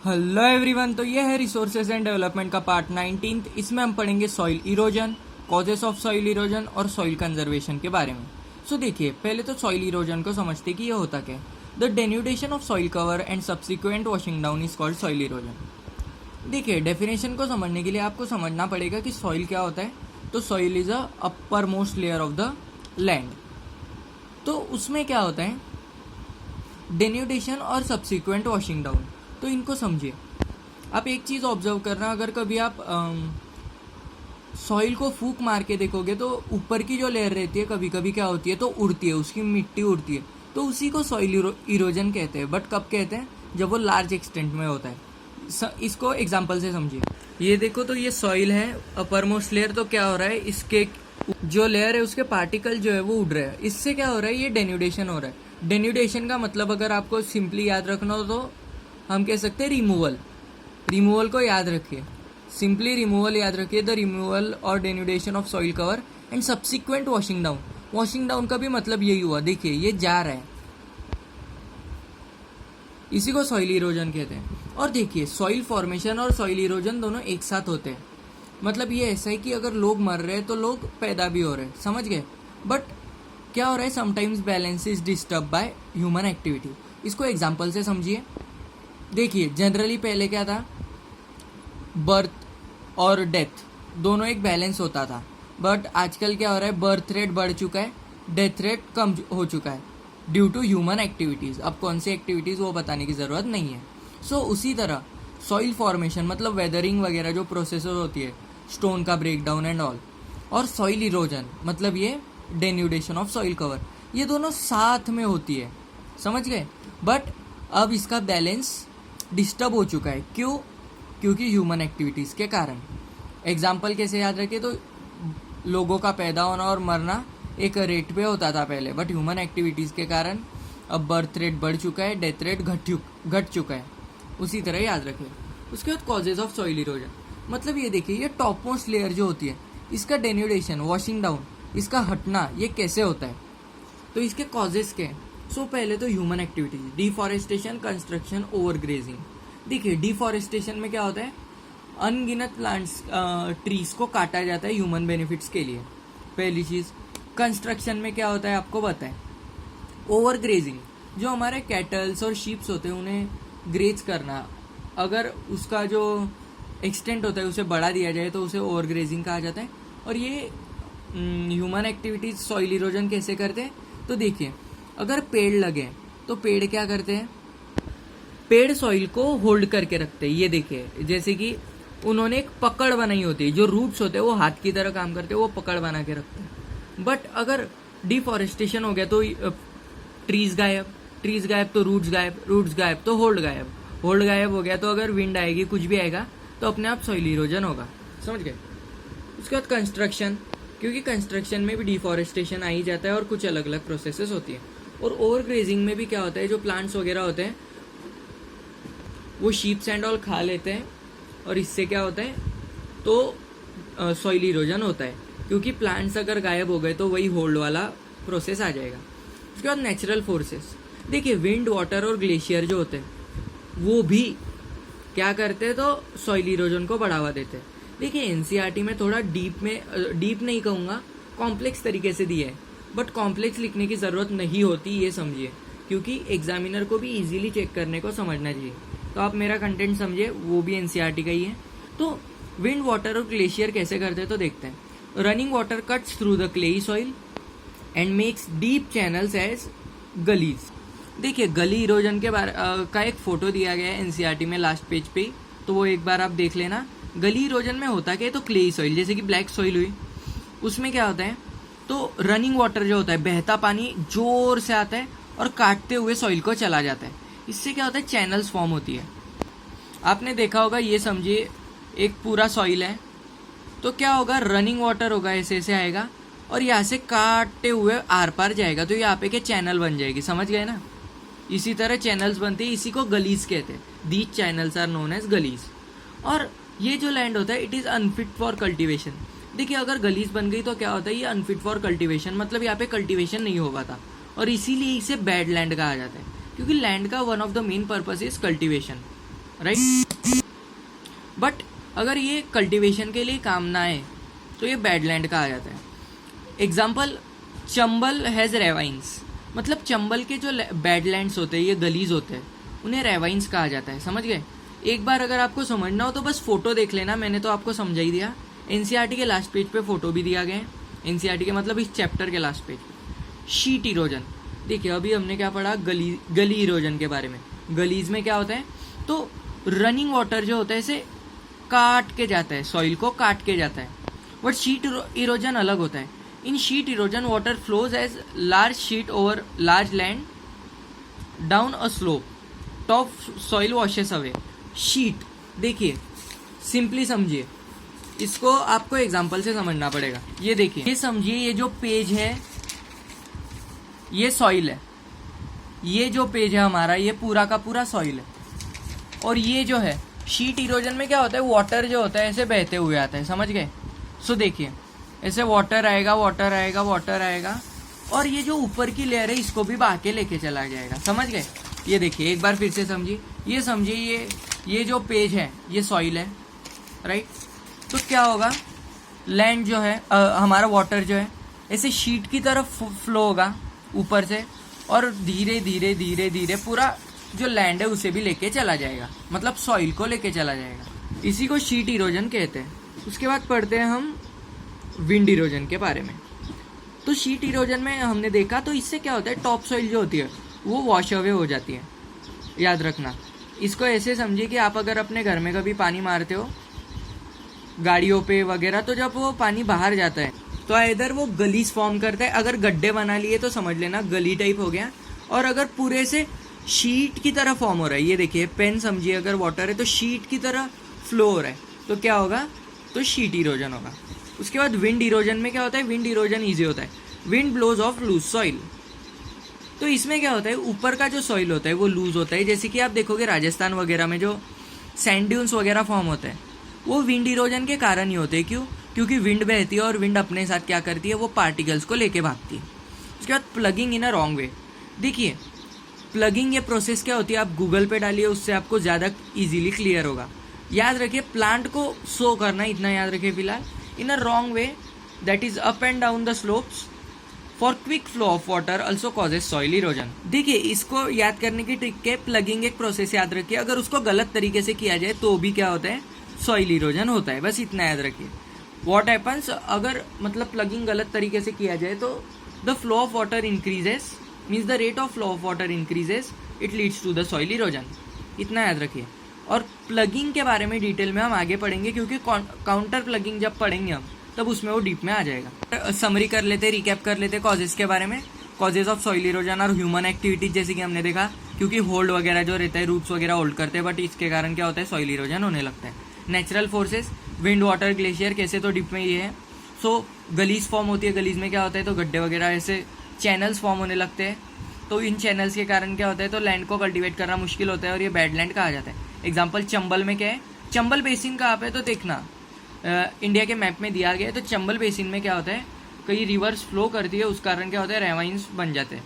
Hello everyone. तो ये है रिसोर्सेज एंड डेवलपमेंट का पार्ट 19। इसमें हम पढ़ेंगे soil erosion, causes of soil erosion और सॉइल कंजर्वेशन के बारे में। सो देखिए, पहले तो सॉइल इरोजन को समझते कि ये होता क्या है। The denudation of soil cover and subsequent washing down is called soil erosion. देखिए, डेफिनेशन को समझने के लिए आपको समझना पड़ेगा कि सॉइल क्या होता है। तो soil is a upper most layer of the land. तो उसमें क्या होता है, डेन्यूडेशन और सब्सिक्वेंट वॉशिंग डाउन। तो इनको समझिए। आप एक चीज़ ऑब्जर्व करना, अगर कभी आप सॉइल को फूक मार के देखोगे तो ऊपर की जो लेयर रहती है कभी कभी क्या होती है, तो उड़ती है, उसकी मिट्टी उड़ती है। तो उसी को सॉइल इरोजन कहते हैं। बट कब कहते हैं, जब वो लार्ज एक्सटेंट में होता है। इसको एग्जाम्पल से समझिए। ये देखो, तो ये सॉइल है, अपर मोस्ट लेयर। तो क्या हो रहा है, इसके जो लेयर है उसके पार्टिकल जो है वो उड़ रहे हैं। इससे क्या हो रहा है, ये डेन्यूडेशन हो रहा है। डेन्यूडेशन का मतलब अगर आपको सिंपली याद रखना हो तो हम कह सकते हैं रिमूवल। रिमूवल को याद रखिए, सिंपली रिमूवल याद रखिए। द रिमूवल और denudation of soil cover and subsequent washing down. Washing down का भी मतलब यही हुआ। देखिए, ये जा रहा है, इसी को सॉइल इरोजन कहते हैं। और देखिए, सॉइल फॉर्मेशन और सॉइल इरोजन दोनों एक साथ होते हैं। मतलब ये ऐसा है कि अगर लोग मर रहे हैं तो लोग पैदा भी हो रहे हैं, समझ गए। बट क्या हो रहा है, sometimes balance is disturb by human activity. इसको एग्जाम्पल से समझिए। देखिए, जनरली पहले क्या था, बर्थ और डेथ दोनों एक बैलेंस होता था। बट आजकल क्या हो रहा है, बर्थ रेट बढ़ चुका है, डेथ रेट कम हो चुका है ड्यू टू ह्यूमन एक्टिविटीज़। अब कौन सी एक्टिविटीज़ वो बताने की ज़रूरत नहीं है। सो उसी तरह सॉइल फॉर्मेशन मतलब वेदरिंग वगैरह जो प्रोसेस होती है, स्टोन का ब्रेक डाउन एंड ऑल, और सॉइल इरोजन मतलब ये डेन्यूडेशन ऑफ सॉइल कवर, ये दोनों साथ में होती है, समझ गए। बट अब इसका बैलेंस डिस्टर्ब हो चुका है। क्यों? क्योंकि ह्यूमन एक्टिविटीज़ के कारण। एग्जाम्पल कैसे याद रखें, तो लोगों का पैदा होना और मरना एक रेट पे होता था पहले, बट ह्यूमन एक्टिविटीज़ के कारण अब बर्थ रेट बढ़ चुका है, डेथ रेट घट चुका है। उसी तरह याद रखें। उसके बाद कॉजेज ऑफ सॉइल इरोजन मतलब ये देखिए, ये टॉप मोस्ट लेयर जो होती है, इसका डेन्यूडेशन, वॉशिंग डाउन, इसका हटना, ये कैसे होता है। तो इसके कॉजेज क्या हैं। सो पहले तो human activities, deforestation, construction, overgrazing. देखिए, डिफॉरेस्टेशन में क्या होता है, अनगिनत प्लांट्स, ट्रीज को काटा जाता है ह्यूमन बेनिफिट्स के लिए, पहली चीज। कंस्ट्रक्शन में क्या होता है आपको पता है, ओवरग्रेजिंग, जो हमारे कैटल्स और शीप्स होते हैं उन्हें ग्रेज करना, अगर उसका जो एक्सटेंट होता है उसे बढ़ा दिया जाए तो उसे ओवरग्रेजिंग कहा जाता है। और ये ह्यूमन एक्टिविटीज सॉइल इरोजन कैसे करते हैं, तो देखिए, अगर पेड़ लगे तो पेड़ क्या करते हैं, पेड़ सॉइल को होल्ड करके रखते हैं। ये देखिए, जैसे कि उन्होंने एक पकड़ बनाई होती है, जो रूट्स होते हैं वो हाथ की तरह काम करते हैं, वो पकड़ बना के रखते हैं। बट अगर डिफॉरेस्टेशन हो गया तो ट्रीज गायब तो रूट्स गायब तो होल्ड गायब हो गया तो अगर विंड आएगी, कुछ भी आएगा तो अपने आप सॉइल इरोजन होगा, समझ गए। उसके बाद कंस्ट्रक्शन, क्योंकि कंस्ट्रक्शन में भी डिफॉरेस्टेशन आ ही जाता है और कुछ अलग अलग प्रोसेसेस होती है। और ओवरग्रेजिंग में भी क्या होता है, जो प्लांट्स वगैरह होते हैं वो शीप्स एंड ऑल खा लेते हैं, और इससे क्या होता है, तो सॉइल इरोजन होता है। क्योंकि प्लांट्स अगर गायब हो गए तो वही होल्ड वाला प्रोसेस आ जाएगा। उसके बाद नेचुरल फोर्सेस, देखिए, विंड, वाटर और ग्लेशियर जो होते हैं वो भी क्या करते हैं, तो सॉइल इरोजन को बढ़ावा देते हैं। देखिए, एनसीईआरटी में थोड़ा डीप नहीं कहूँगा, कॉम्प्लेक्स तरीके से दिया है। बट कॉम्प्लेक्स लिखने की ज़रूरत नहीं होती, ये समझिए, क्योंकि एग्जामिनर को भी इजीली चेक करने को समझना चाहिए। तो आप मेरा कंटेंट समझिए, वो भी एनसीईआरटी का ही है। तो विंड, वाटर और ग्लेशियर कैसे करते हैं, तो देखते हैं। Running water cuts through the clayey soil and makes deep channels as gullies. देखिए, गली इरोजन के बारे का एक फोटो दिया गया है एनसीईआरटी में लास्ट पेज पे ही, तो वो एक बार आप देख लेना। गली इरोजन में होता क्या है, तो क्लेई सॉइल, जैसे कि ब्लैक सॉइल हुई, उसमें क्या होता है, तो रनिंग वाटर जो होता है, बहता पानी जोर से आता है और काटते हुए सॉइल को चला जाता है। इससे क्या होता है, चैनल्स फॉर्म होती है। आपने देखा होगा, ये समझिए एक पूरा सॉइल है, तो क्या होगा, रनिंग वाटर होगा, ऐसे ऐसे आएगा और यहाँ से काटते हुए आर पार जाएगा, तो यहाँ पे क्या चैनल बन जाएगी, समझ गए ना। इसी तरह चैनल्स बनती है, इसी को गलीज कहते हैं। These channels are known as gullies. और ये जो लैंड होता है, it is unfit for cultivation. देखिए, अगर गलीज बन गई तो क्या होता है, ये अनफिट फॉर कल्टीवेशन, मतलब यहाँ पे कल्टीवेशन नहीं हो पाता, और इसीलिए इसे बैड लैंड कहा जाता है। क्योंकि लैंड का one of the main purpose is cultivation. Right. But अगर ये कल्टीवेशन के लिए काम ना आए तो ये बैडलैंड कहा जाता है। एग्जाम्पल, चंबल हैज़ रेवाइंस, मतलब चंबल के जो बैडलैंड्स होते हैं, ये गलीज होते हैं, उन्हें रेवाइंस कहा जाता है। समझ गए? एक बार अगर आपको समझना हो तो बस फोटो देख लेना, मैंने तो आपको समझा ही दिया। एनसीईआरटी के लास्ट पेज पे फोटो भी दिया गया है, एनसीईआरटी के मतलब इस चैप्टर के लास्ट पेज। शीट इरोजन, देखिए अभी हमने क्या पढ़ा, गली इरोजन के बारे में। गलीज में क्या होता है, तो रनिंग वाटर जो होता है इसे काट के जाता है, सॉइल को काट के जाता है। बट शीट इरोजन अलग होता है। In sheet erosion water flows as large sheet over large land down a slope, top soil washes away. Sheet, देखिए सिंपली समझिए, इसको आपको एग्जांपल से समझना पड़ेगा। ये देखिए, ये समझिए, ये जो पेज है ये सॉइल है, ये जो पेज है हमारा ये पूरा का पूरा सॉइल है। और ये जो है शीट इरोजन में क्या होता है, वाटर जो होता है ऐसे बहते हुए आता है। समझ गए? सो देखिए ऐसे वाटर आएगा, वाटर आएगा, वाटर आएगा, और ये जो ऊपर की लेयर है इसको भी बहा के लेके चला जाएगा। समझ गए? ये देखिए एक बार फिर से समझिए, ये समझिए, ये जो पेज है ये सॉइल है, राइट। तो क्या होगा, लैंड जो है हमारा वाटर जो है ऐसे शीट की तरफ फ्लो होगा ऊपर से, और धीरे धीरे धीरे धीरे पूरा जो लैंड है उसे भी लेके चला जाएगा, मतलब सॉइल को लेके चला जाएगा। इसी को शीट इरोजन कहते हैं। उसके बाद पढ़ते हैं हम विंड इरोजन के बारे में। तो शीट इरोजन में हमने देखा, तो इससे क्या होता है, टॉप सॉइल जो होती है वो वॉश अवे हो जाती है। याद रखना, इसको ऐसे समझिए कि आप अगर अपने घर में कभी पानी मारते हो गाड़ियों पे वगैरह, तो जब वो पानी बाहर जाता है तो इधर वो गलीज फॉर्म करता है। अगर गड्ढे बना लिए तो समझ लेना गली टाइप हो गया। और अगर पूरे से शीट की तरह फॉर्म हो रहा है, ये देखिए पेन समझिए, अगर वाटर है तो शीट की तरह फ्लो हो रहा है, तो क्या होगा, तो शीट इरोजन होगा। उसके बाद विंड इरोजन में क्या होता है, विंड इरोजन ईजी होता है। Wind blows off loose soil, तो इसमें क्या होता है, ऊपर का जो सॉइल होता है वो लूज होता है। जैसे कि आप देखोगे राजस्थान वगैरह में जो सैंड ड्यून्स वगैरह फॉर्म होते हैं वो विंड इरोजन के कारण ही होते हैं। क्यों? क्योंकि विंड बहती है और विंड अपने साथ क्या करती है, वो पार्टिकल्स को लेके भागती है। उसके बाद प्लगिंग इन अ रॉन्ग वे, देखिए प्लगिंग ये प्रोसेस क्या होती है, आप गूगल पे डालिए, उससे आपको ज़्यादा इजीली क्लियर होगा। याद रखिए, प्लांट को सो करना, इतना याद रखिए फिलहाल। In a wrong way that is up and down the slopes for quick flow of water also causes soil erosion. देखिए इसको याद करने की ट्रिक है, प्लगिंग एक प्रोसेस याद रखिए, अगर उसको गलत तरीके से किया जाए तो भी क्या होता है, सॉइल इरोजन होता है। बस इतना याद रखिए। व्हाट हैपन्स, अगर मतलब प्लगिंग गलत तरीके से किया जाए तो the flow of water increases, means the rate of flow of water increases, it leads to the soil erosion. इतना याद रखिए। और प्लगिंग के बारे में डिटेल में हम आगे पढ़ेंगे, क्योंकि काउंटर प्लगिंग जब पढ़ेंगे हम तब उसमें वो डीप में आ जाएगा। समरी कर लेते, रिकैप कर लेते कॉजेज के बारे में। कॉजेज ऑफ सॉइल इरोजन और ह्यूमन एक्टिविटीज, जैसे कि हमने देखा, क्योंकि होल्ड वगैरह जो रहता है, रूट्स वगैरह होल्ड करते हैं, बट इसके कारण क्या होता है, सॉइल इरोजन होने लगता है। Natural forces, wind, water, glacier, कैसे, तो डिप में ये है। सो गलीज फॉर्म होती है, गलीज में क्या होता है, तो गड्ढे वगैरह ऐसे चैनल्स फॉर्म होने लगते हैं। तो इन चैनल्स के कारण क्या होता है, तो लैंड को कल्टीवेट करना मुश्किल होता है और ये बैडलैंड कहा जाता है। एग्जाम्पल चंबल में क्या है, चंबल बेसिन कहाँ पे, तो देखना इंडिया के मैप में दिया गया है। तो चंबल बेसिन में क्या होता है, कई रिवर्स फ्लो करती है, उस कारण क्या होता है, रेवाइंस बन जाते हैं।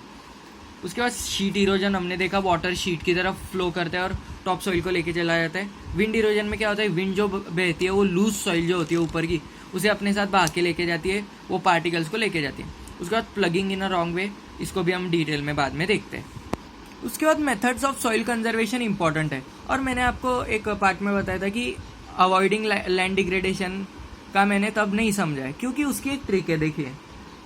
उसके बाद शीट इरोजन हमने देखा, वाटर शीट की तरफ फ्लो करता है और टॉप सॉइल को लेके चला जाता है। विंड इरोजन में क्या होता है, विंड जो बहती है वो लूज सॉइल जो होती है ऊपर की, उसे अपने साथ बहा के लेके जाती है, वो पार्टिकल्स को लेके जाती है। उसके बाद प्लगिंग इन अ रॉन्ग वे, इसको भी हम डिटेल में बाद में देखते हैं। उसके बाद methods of soil conservation important है, और मैंने आपको एक पार्ट में बताया था कि अवॉइडिंग लैंड डिग्रेडेशन का मैंने तब नहीं समझा है, क्योंकि उसकी एक ट्रिक है। देखिए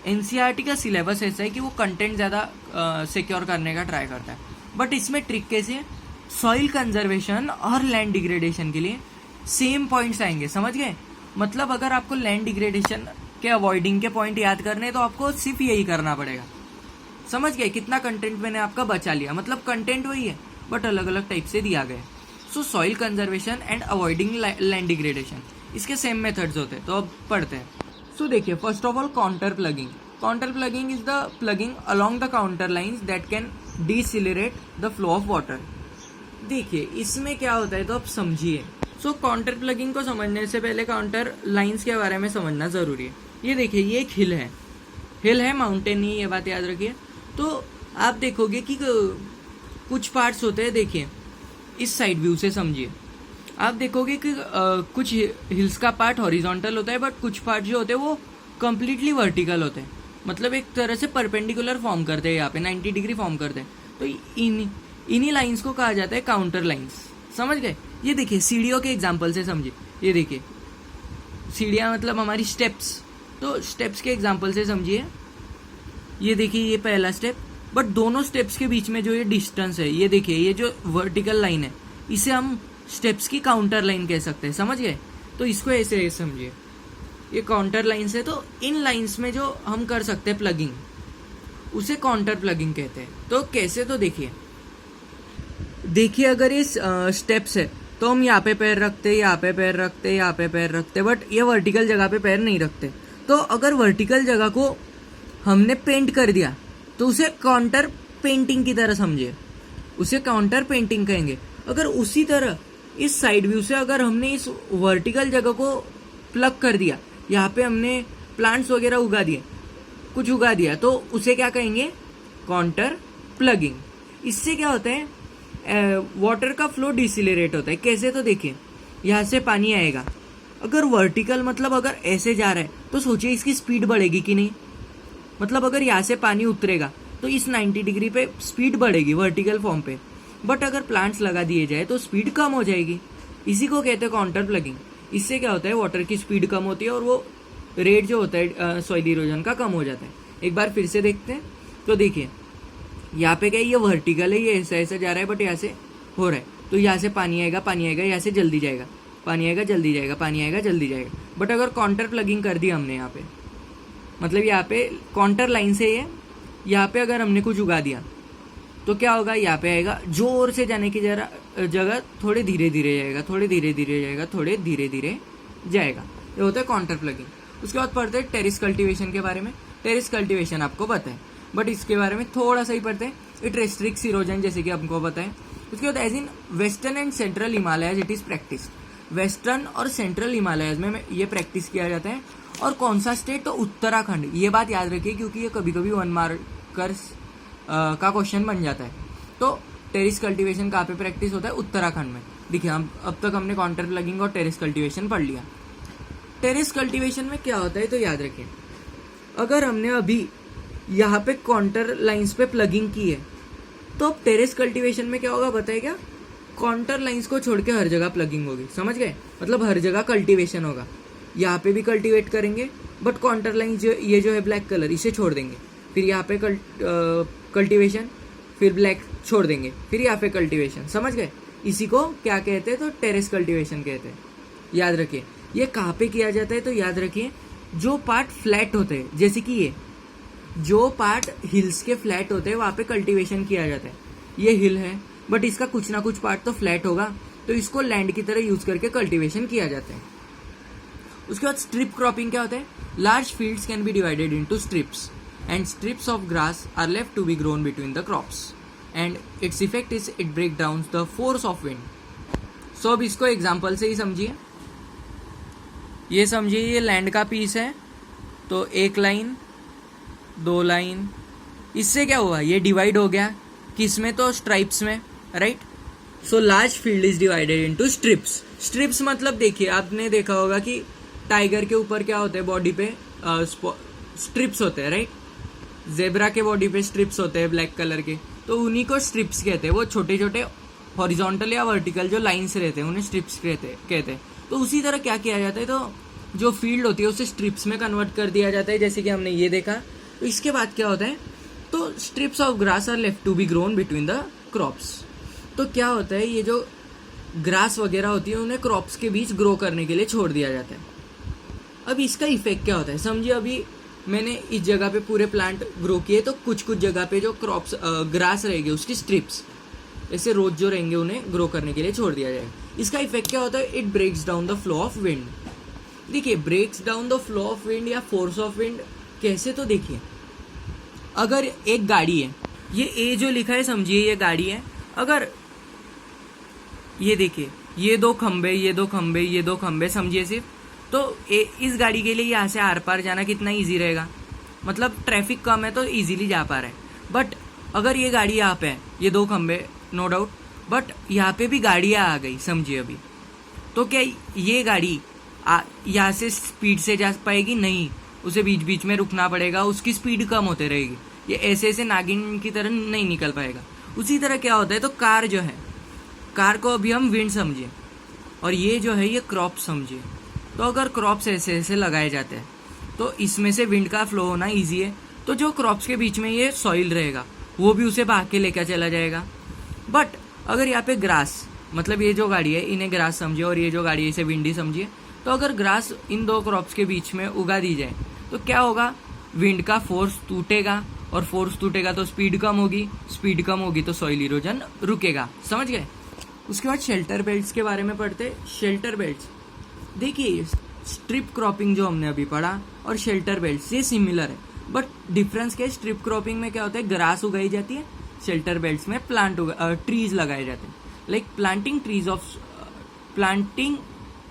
एनसीईआरटी का सिलेबस ऐसा है कि वो कंटेंट ज़्यादा सिक्योर करने का ट्राई करता है, बट इसमें ट्रिक कैसे है, सॉइल कंजर्वेशन और लैंड डिग्रेडेशन के लिए सेम पॉइंट्स आएंगे। समझ गए? मतलब अगर आपको लैंड डिग्रेडेशन के अवॉइडिंग के पॉइंट याद करने तो आपको सिर्फ यही करना पड़ेगा। समझ गए? कितना कंटेंट मैंने आपका बचा लिया, मतलब कंटेंट वही है बट अलग अलग टाइप से दिया गया। So soil conservation and avoiding land degradation, इसके सेम मेथड्स होते हैं। तो अब पढ़ते हैं। सो देखिए, first of all contour plugging. Contour plugging is the plugging along the contour lines that can decelerate the flow of water. देखिए इसमें क्या होता है, तो आप समझिए। सो काउंटर प्लगिंग को समझने से पहले काउंटर लाइंस के बारे में समझना जरूरी है। ये देखिए, ये एक हिल है, माउंटेन नहीं, ये बात याद रखिए। तो आप देखोगे कि कुछ पार्ट्स होते हैं, देखिए इस साइड व्यू से समझिए, आप देखोगे कि कुछ हिल्स का पार्ट हॉरिजॉन्टल होता है बट कुछ पार्ट जो होते हैं वो कम्प्लीटली वर्टिकल होते हैं, मतलब एक तरह से परपेंडिकुलर फॉर्म करते हैं, यहाँ पे 90 डिग्री फॉर्म करते हैं। तो इन्हीं लाइंस को कहा जाता है काउंटर लाइंस। समझ गए? ये देखिए सीढ़ियों के एग्जाम्पल से समझिए, ये देखिए सीढ़ियाँ मतलब हमारी स्टेप्स, तो स्टेप्स के एग्जाम्पल से समझिए। ये देखिए ये पहला स्टेप, बट दोनों स्टेप्स के बीच में जो ये डिस्टेंस है, ये देखिए ये जो वर्टिकल लाइन है, इसे हम स्टेप्स की काउंटर लाइन कह सकते हैं। समझ गए? तो इसको ऐसे समझिए, ये काउंटर लाइन्स है, तो इन लाइन्स में जो हम कर सकते हैं प्लगिंग, उसे काउंटर प्लगिंग कहते हैं। तो कैसे? तो देखिए अगर ये स्टेप्स है तो हम यहाँ पे पैर रखते, यहाँ पे पैर रखते, यहाँ पे पैर रखते, बट ये वर्टिकल जगह पे पैर नहीं रखते। तो अगर वर्टिकल जगह को हमने पेंट कर दिया तो उसे काउंटर पेंटिंग की तरह समझिए, उसे काउंटर पेंटिंग कहेंगे। अगर उसी तरह इस साइड व्यू से अगर हमने इस वर्टिकल जगह को प्लग कर दिया, यहाँ पे हमने प्लांट्स वगैरह उगा दिए, कुछ उगा दिया, तो उसे क्या कहेंगे? Counter plugging. इससे क्या होता है? वाटर का फ्लो डिसिलरेट होता है। कैसे? तो देखिए यहाँ से पानी आएगा, अगर वर्टिकल मतलब अगर ऐसे जा रहा है तो सोचिए इसकी स्पीड बढ़ेगी कि नहीं। मतलब अगर यहाँ से पानी उतरेगा तो इस 90 डिग्री पे स्पीड बढ़ेगी वर्टिकल फॉर्म पे, बट अगर प्लांट्स लगा दिए जाए तो स्पीड कम हो जाएगी। इसी को कहते हैं काउंटर प्लगिंग। इससे क्या होता है? वाटर की स्पीड कम होती है और वो रेट जो होता है सॉइल इरोजन का कम हो जाता है। एक बार फिर से देखते हैं, तो देखिए यहाँ पे क्या, ये वर्टिकल है, ये ऐसा ऐसा जा रहा है, बट यहाँ से हो रहा है, तो यहाँ से पानी आएगा, पानी आएगा, यहाँ से जल्दी जाएगा, पानी आएगा जल्दी जाएगा, पानी आएगा जल्दी जाएगा। बट अगर काउंटर प्लगिंग कर दी हमने यहाँ पे, मतलब यहाँ पे काउंटर लाइन से ये यहाँ पे अगर हमने कुछ उगा दिया तो क्या होगा? यहाँ पे आएगा, जोर से जाने की जगह थोड़े धीरे धीरे जाएगा, थोड़े धीरे धीरे जाएगा, थोड़े धीरे धीरे जाएगा। ये होता है काउंटर प्लगिंग। उसके बाद पढ़ते हैं टेरेस कल्टीवेशन के बारे में। टेरेस कल्टीवेशन आपको पता है, बट इसके बारे में थोड़ा सा ही पढ़ते हैं। इट रेस्ट्रिक्ट्स इरोजन, जैसे कि हमको पता है। उसके बाद as in western and central Himalayas it is practice. Western और सेंट्रल हिमालयज में ये प्रैक्टिस किया जाता है। और कौन सा स्टेट? तो उत्तराखंड। ये बात याद रखिए क्योंकि ये कभी कभी 1 मार्कर्स का क्वेश्चन बन जाता है। तो टेरेस कल्टीवेशन कहाँ पे प्रैक्टिस होता है? उत्तराखंड में। देखिए हम अब तक हमने काउंटर प्लगिंग और टेरेस कल्टीवेशन पढ़ लिया। टेरेस कल्टीवेशन में क्या होता है तो याद रखिए, अगर हमने अभी यहाँ पे काउंटर लाइंस पे प्लगिंग की है तो अब टेरेस कल्टीवेशन में क्या होगा बताइए? क्या काउंटर लाइंस को छोड़ के हर जगह प्लगिंग होगी। समझ गए? मतलब हर जगह कल्टीवेशन होगा। यहाँ पे भी कल्टीवेट करेंगे, बट काउंटर लाइन जो ये जो है ब्लैक कलर, इसे छोड़ देंगे। फिर यहाँ पे कल्टीवेशन, फिर ब्लैक छोड़ देंगे, फिर यहाँ पे कल्टीवेशन। समझ गए? इसी को क्या कहते हैं? तो टेरेस कल्टीवेशन कहते हैं। याद रखिए ये कहाँ पे किया जाता है तो याद रखिए जो पार्ट फ्लैट होते हैं, जैसे कि ये जो पार्ट हिल्स के फ्लैट होते हैं वहाँ पे कल्टीवेशन किया जाता है। ये हिल है बट इसका कुछ ना कुछ पार्ट तो फ्लैट होगा, तो इसको लैंड की तरह यूज करके कल्टीवेशन किया जाता है। उसके बाद स्ट्रिप क्रॉपिंग क्या होता है? Large fields can be divided into strips and strips of grass are left to be grown between the crops and its effect is it break down the force of wind. So अब इसको example से ही समझिए। ये समझिए ये land का piece है, तो एक लाइन, 2 लाइन, इससे क्या हुआ? ये डिवाइड हो गया किस में? तो स्ट्राइप्स में, right? So large field is divided into strips. Strips मतलब देखिए आपने देखा होगा कि टाइगर के ऊपर क्या होते हैं? बॉडी पे स्ट्रिप्स होते हैं, राइट? जेब्रा के बॉडी पे स्ट्रिप्स होते हैं ब्लैक कलर के, तो उन्हीं को स्ट्रिप्स कहते हैं। वो छोटे छोटे हॉरिजॉन्टल या वर्टिकल जो लाइन्स रहते हैं उन्हें स्ट्रिप्स कहते हैं। तो उसी तरह क्या किया जाता है? तो जो फील्ड होती है उसे स्ट्रिप्स में कन्वर्ट कर दिया जाता है, जैसे कि हमने ये देखा। तो इसके बाद क्या होता है? तो strips of grass are left to be grown between the crops. तो क्या होता है? ये जो ग्रास वगैरह होती है उन्हें क्रॉप्स के बीच ग्रो करने के लिए छोड़ दिया जाता है। अब इसका इफेक्ट क्या होता है समझिए। अभी मैंने इस जगह पे पूरे प्लांट ग्रो किए, तो कुछ कुछ जगह पे जो क्रॉप्स ग्रास रहेगी उसकी स्ट्रिप्स ऐसे रोज जो रहेंगे उन्हें ग्रो करने के लिए छोड़ दिया जाएगा। इसका इफेक्ट क्या होता है? It breaks down the flow of wind. देखिए breaks down the flow of wind या फोर्स ऑफ विंड कैसे? तो देखिए अगर एक गाड़ी है, ये ए जो लिखा है समझिए ये गाड़ी है। अगर ये देखिए ये 2 खंबे, ये 2 खंबे, ये 2 खंबे समझिए सिर्फ, तो इस गाड़ी के लिए यहाँ से आर पार जाना कितना ईजी रहेगा? मतलब ट्रैफिक कम है तो इजीली जा पा रहा है। बट अगर ये गाड़ी यहाँ पे है, ये 2 खंबे नो डाउट, बट यहाँ पे भी गाड़ियाँ आ गई, समझिए अभी। तो क्या ये गाड़ी यहाँ से स्पीड से जा पाएगी? नहीं, उसे बीच बीच में रुकना पड़ेगा, उसकी स्पीड कम होते रहेगी, ये ऐसे ऐसे नागिन की तरह नहीं निकल पाएगा। उसी तरह क्या होता है, तो कार जो है, कार को अभी हम विंड समझिए और ये जो है ये क्रॉप समझिए। तो अगर क्रॉप्स ऐसे ऐसे लगाए जाते हैं तो इसमें से विंड का फ्लो होना ईजी है, तो जो क्रॉप्स के बीच में ये सॉइल रहेगा वो भी उसे भाग के लेकर चला जाएगा। बट अगर यहाँ पे ग्रास, मतलब ये जो गाड़ी है इन्हें ग्रास समझिए और ये जो गाड़ी है इसे विंडी समझिए, तो अगर ग्रास इन दो क्रॉप्स के बीच में उगा दी जाए तो क्या होगा, विंड का फोर्स टूटेगा और फोर्स टूटेगा तो स्पीड कम होगी, स्पीड कम होगी तो सॉइल इरोजन रुकेगा। समझ गए? उसके बाद शेल्टर बेल्ट्स के बारे में पढ़ते। शेल्टर बेल्ट्स, देखिए स्ट्रिप क्रॉपिंग जो हमने अभी पढ़ा और शेल्टर बेल्ट्स ये सिमिलर है, बट डिफरेंस क्या है, स्ट्रिप क्रॉपिंग में क्या होता है, ग्रास उगाई जाती है, शेल्टर बेल्ट्स में ट्रीज लगाए जाते हैं। Like planting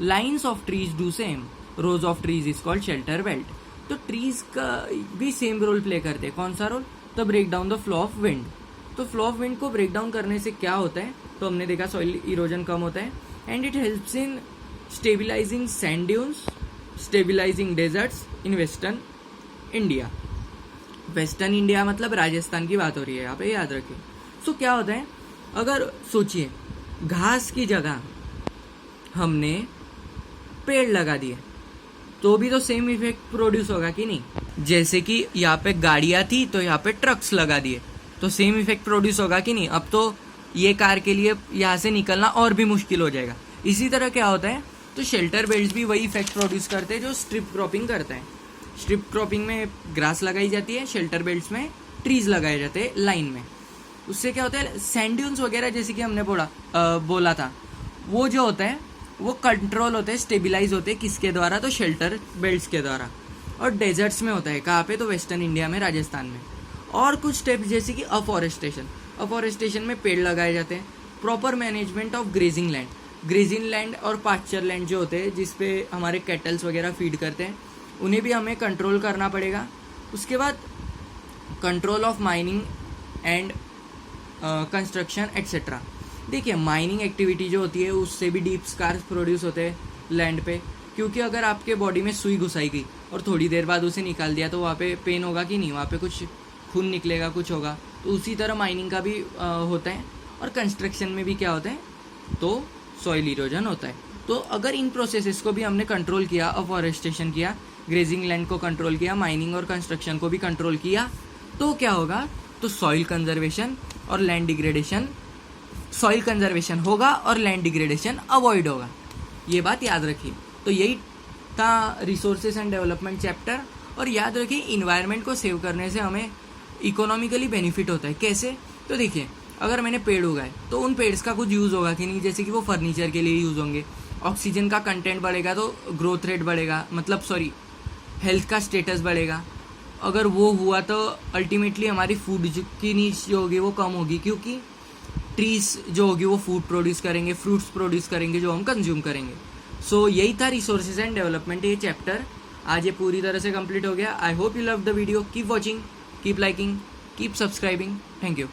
lines of trees do same, rose of trees is called shelter belt. तो ट्रीज का भी सेम रोल प्ले करते हैं। कौन सा रोल? तो break down the flow of wind. तो फ्लो ऑफ विंड को ब्रेक डाउन करने से क्या होता है, तो हमने देखा सॉइल इरोजन कम होता है and it helps in stabilising sand dunes, stabilising deserts in western India. Western India मतलब राजस्थान की बात हो रही है यहाँ पे, याद रखिए। सो क्या होता है, अगर सोचिए घास की जगह हमने पेड़ लगा दिए तो भी तो सेम इफेक्ट प्रोड्यूस होगा कि नहीं। जैसे कि यहाँ पे गाड़ियाँ थी तो यहाँ पे ट्रक्स लगा दिए तो सेम इफेक्ट प्रोड्यूस होगा कि नहीं। अब तो ये कार के लिए यहाँ से निकलना और भी मुश्किल हो जाएगा। इसी तरह क्या होता है, तो शेल्टर बेल्ट्स भी वही इफेक्ट प्रोड्यूस करते हैं जो स्ट्रिप क्रॉपिंग करते हैं। स्ट्रिप क्रॉपिंग में ग्रास लगाई जाती है, शेल्टर बेल्ट्स में ट्रीज लगाए जाते हैं लाइन में। उससे क्या होता है, सैंड ड्यून्स वगैरह जैसे कि हमने बोला था, वो जो होता है वो कंट्रोल होते हैं, स्टेबिलाईज होते हैं किसके द्वारा, तो शेल्टर बेल्ट्स के द्वारा। और डेजर्ट्स में होता है कहाँ पे, तो वेस्टर्न इंडिया में, राजस्थान में। और कुछ स्टेप्स जैसे कि अफॉरेस्टेशन, अफॉरेस्टेशन में पेड़ लगाए जाते हैं। Proper management of grazing land, grazing land और पास्चर लैंड जो होते हैं जिसपे हमारे कैटल्स वगैरह फीड करते हैं, उन्हें भी हमें कंट्रोल करना पड़ेगा। उसके बाद control of mining and construction etcetera. देखिए माइनिंग एक्टिविटी जो होती है उससे भी डीप स्कार्स प्रोड्यूस होते हैं लैंड पे, क्योंकि अगर आपके बॉडी में सुई घुसाई गई और थोड़ी देर बाद उसे निकाल दिया तो वहाँ पे पेन होगा कि नहीं, वहाँ पे कुछ खून निकलेगा, कुछ होगा। तो उसी तरह माइनिंग का भी होता है। और कंस्ट्रक्शन में भी क्या होता है, तो सॉइल इरोजन होता है। तो अगर इन प्रोसेसेस को भी हमने कंट्रोल किया, अफॉरेस्टेशन किया, ग्रेजिंग लैंड को कंट्रोल किया, माइनिंग और कंस्ट्रक्शन को भी कंट्रोल किया, तो क्या होगा, तो सॉइल कंजर्वेशन और लैंड डिग्रेडेशन, सॉइल कंजर्वेशन होगा और लैंड डिग्रेडेशन अवॉइड होगा। ये बात याद रखिए। तो यही था रिसोर्सेज एंड डेवलपमेंट चैप्टर। और याद रखिए इन्वायरमेंट को सेव करने से हमें इकोनॉमिकली बेनिफिट होता है। कैसे, तो देखिए अगर मैंने पेड़ उगाए तो उन पेड्स का कुछ यूज़ होगा कि नहीं, जैसे कि वो फर्नीचर के लिए यूज़ होंगे, ऑक्सीजन का कंटेंट बढ़ेगा तो ग्रोथ रेट बढ़ेगा, मतलब हेल्थ का स्टेटस बढ़ेगा। अगर वो हुआ तो अल्टीमेटली हमारी फूड की नीड्स जो होगी वो कम होगी, क्योंकि ट्रीज जो होगी वो फूड प्रोड्यूस करेंगे, फ्रूट्स प्रोड्यूस करेंगे जो हम कंज्यूम करेंगे। सो यही था रिसोर्सेज एंड डेवलपमेंट, ये चैप्टर आज ये पूरी तरह से कंप्लीट हो गया। I hope you love the video. Keep watching, keep liking, keep subscribing. Thank you.